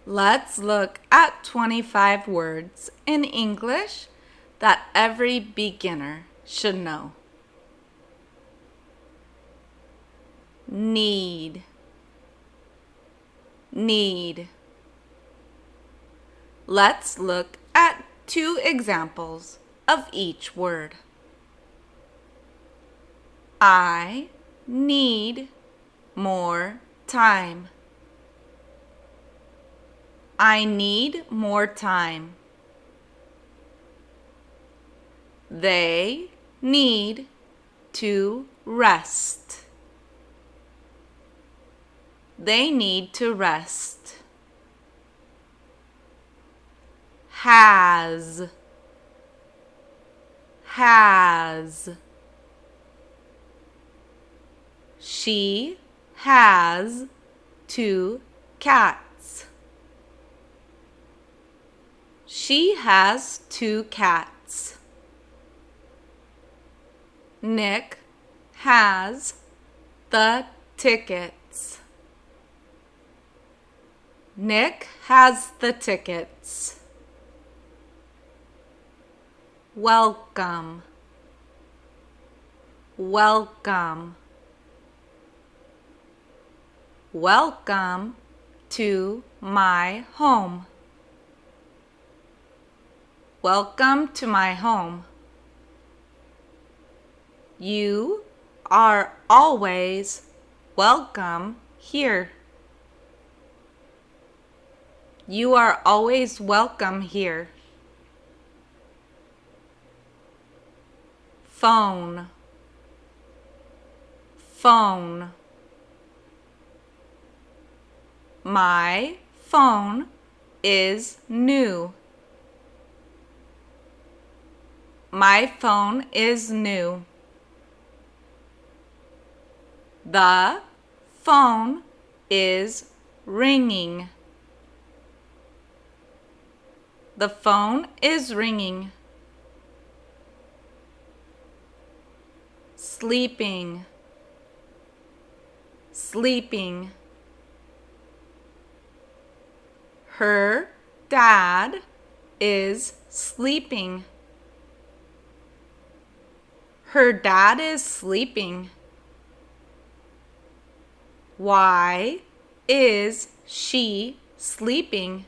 Let's look at 25 words in English that every beginner should know. Need. Let's look at 2 examples of each word. I need more time. I need more time. They need to rest. They need to rest. Has. She has 2 cats. She has 2 cats. Nick has the tickets. Nick has the tickets. Welcome. Welcome to my home. Welcome to my home. You are always welcome here. You are always welcome here. Phone. My phone is new. My phone is new. The phone is ringing. The phone is ringing. Sleeping. Her dad is sleeping. Her dad is sleeping. Why is she sleeping?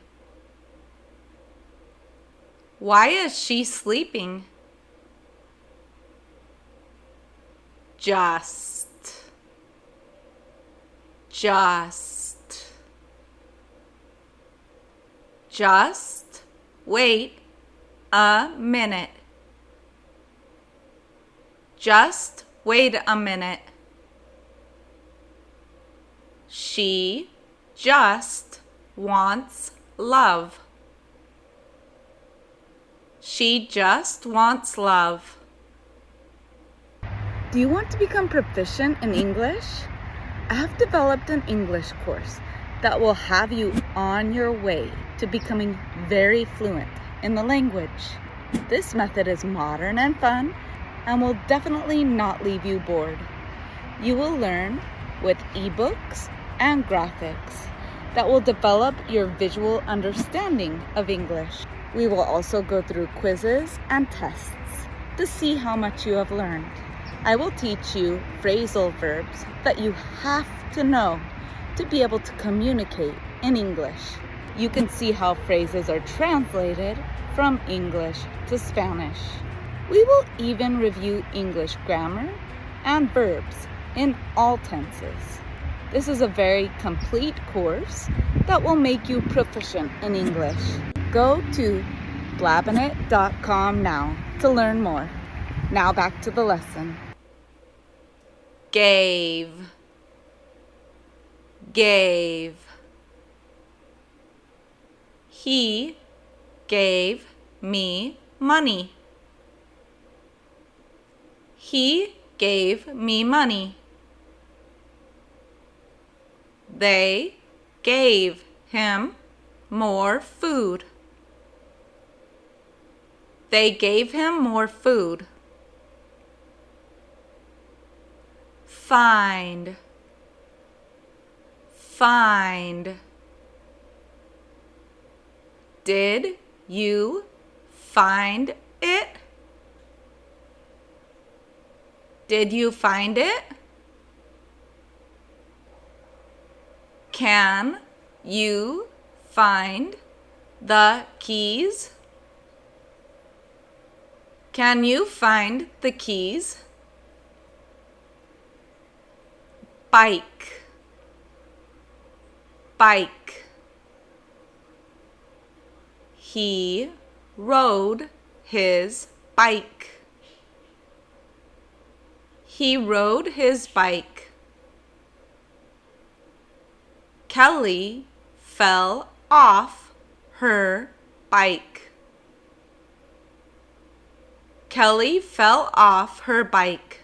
Why is she sleeping? Just wait a minute. Just wait a minute. She just wants love. She just wants love. Do you want to become proficient in English? I have developed an English course that will have you on your way to becoming very fluent in the language. This method is modern and fun and will definitely not leave you bored. You will learn with ebooks and graphics that will develop your visual understanding of English. We will also go through quizzes and tests to see how much you have learned. I will teach you phrasal verbs that you have to know to be able to communicate in English. You can see how phrases are translated from English to Spanish. We will even review English grammar and verbs in all tenses. This is a very complete course that will make you proficient in English. Go to blabinit.com now to learn more. Now back to the lesson. Gave. He gave me money. He gave me money. They gave him more food. They gave him more food. Find. Did you find it? Did you find it? Can you find the keys? Can you find the keys? Bike, bike. He rode his bike. He rode his bike. Kelly fell off her bike. Kelly fell off her bike.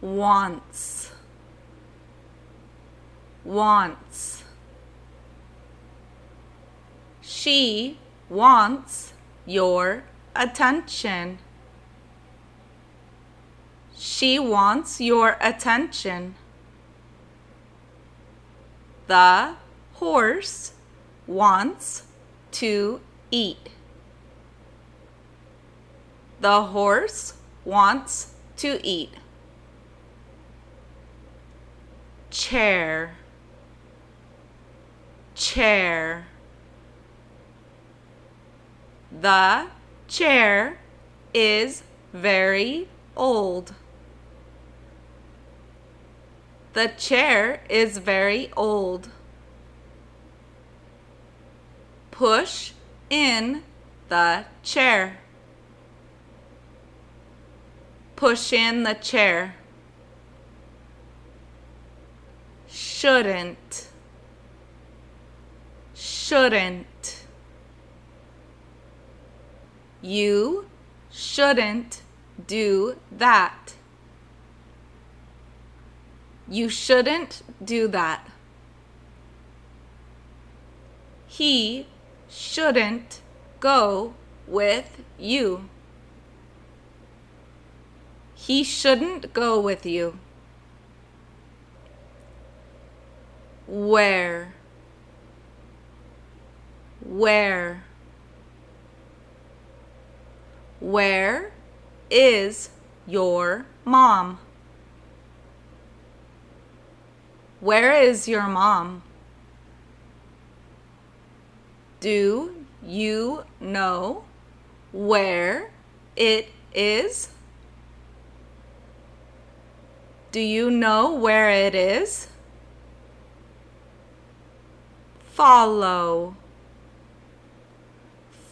Wants, wants. She wants your attention. She wants your attention. The horse wants to eat. The horse wants to eat. Chair, chair. The chair is very old. The chair is very old. Push in the chair. Push in the chair. Shouldn't, shouldn't. You shouldn't do that. You shouldn't do that. He shouldn't go with you. He shouldn't go with you. Where, where. Where is your mom? Where is your mom? Do you know where it is? Do you know where it is? Follow,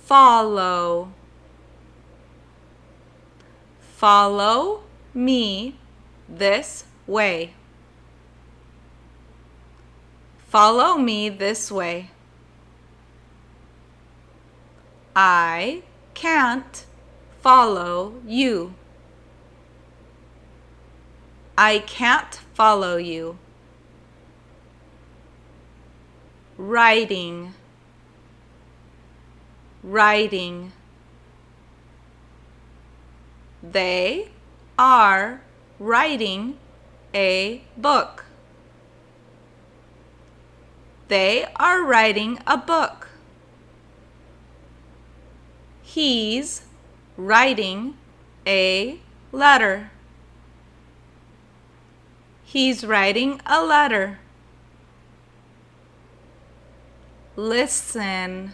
follow. Follow me this way. Follow me this way. I can't follow you. I can't follow you. Writing, writing. They are writing a book. They are writing a book. He's writing a letter. He's writing a letter. Listen,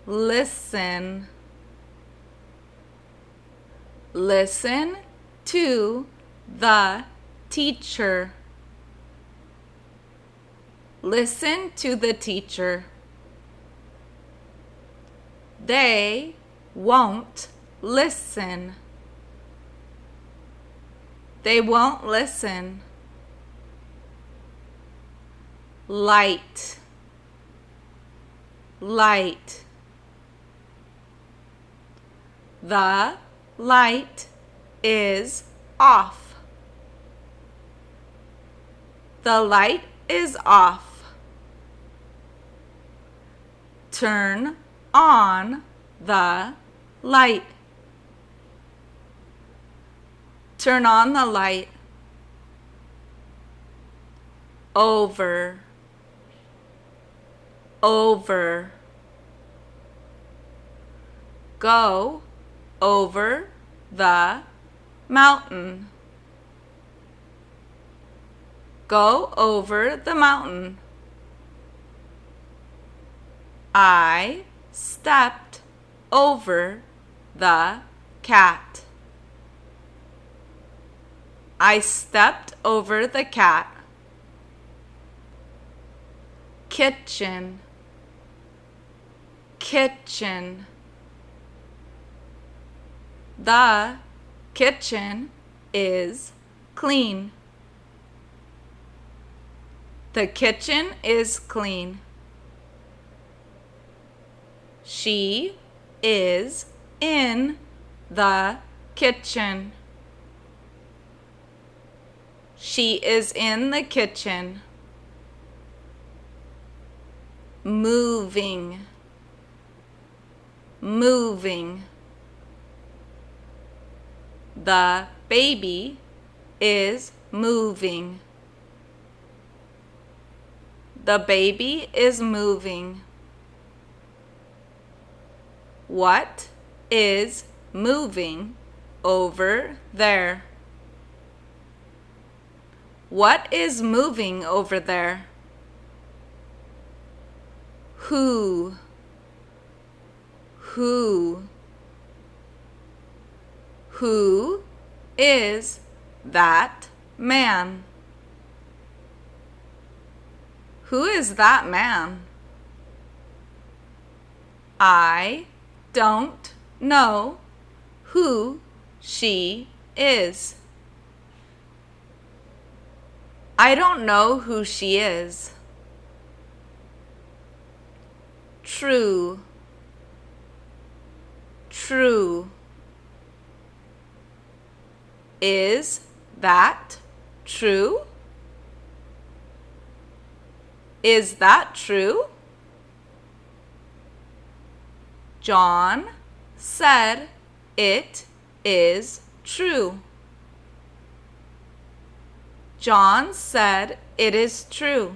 listen. Listen to the teacher. Listen to the teacher. They won't listen. They won't listen. Light, light. The light is off. The light is off. Turn on the light. Turn on the light. Over, over. Go over the mountain. Go over the mountain. I stepped over the cat. I stepped over the cat. Kitchen. Kitchen. The kitchen is clean. The kitchen is clean. She is in the kitchen. She is in the kitchen. Moving. Moving. The baby is moving. The baby is moving. What is moving over there? What is moving over there? Who? Who? Who is that man? Who is that man? I don't know who she is. I don't know who she is. True. True. Is that true? Is that true? John said it is true. John said it is true.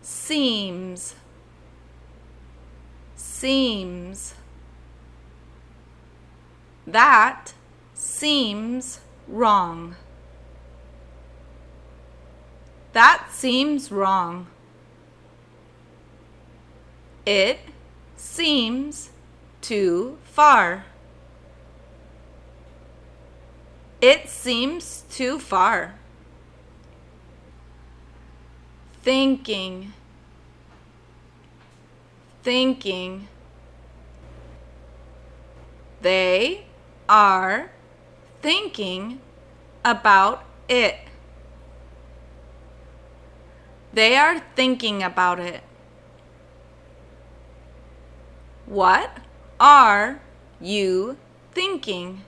Seems. Seems. That seems wrong. That seems wrong. It seems too far. It seems too far. Thinking. Thinking. They are thinking about it. They are thinking about it. What are you thinking?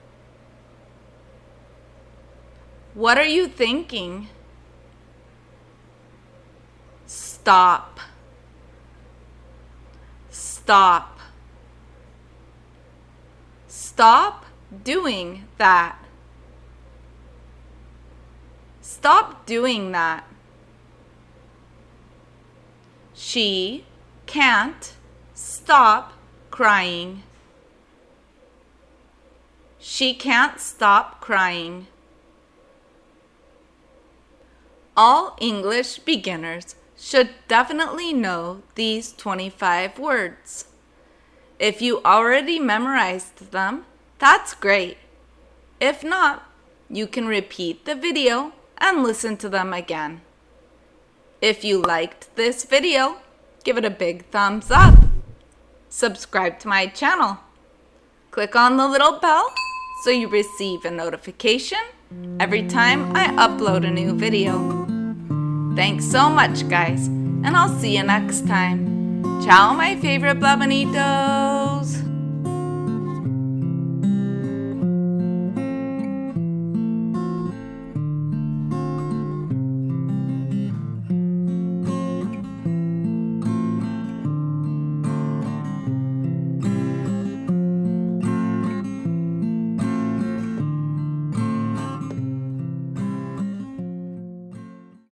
What are you thinking? Stop. Stop. Stop doing that. Stop doing that. She can't stop crying. She can't stop crying. All English beginners should definitely know these 25 words. If you already memorized them, that's great. If not, you can repeat the video and listen to them again. If you liked this video, give it a big thumbs up. Subscribe to my channel. Click on the little bell so you receive a notification every time I upload a new video. Thanks so much, guys, and I'll see you next time. Ciao, my favorite Blabonitos!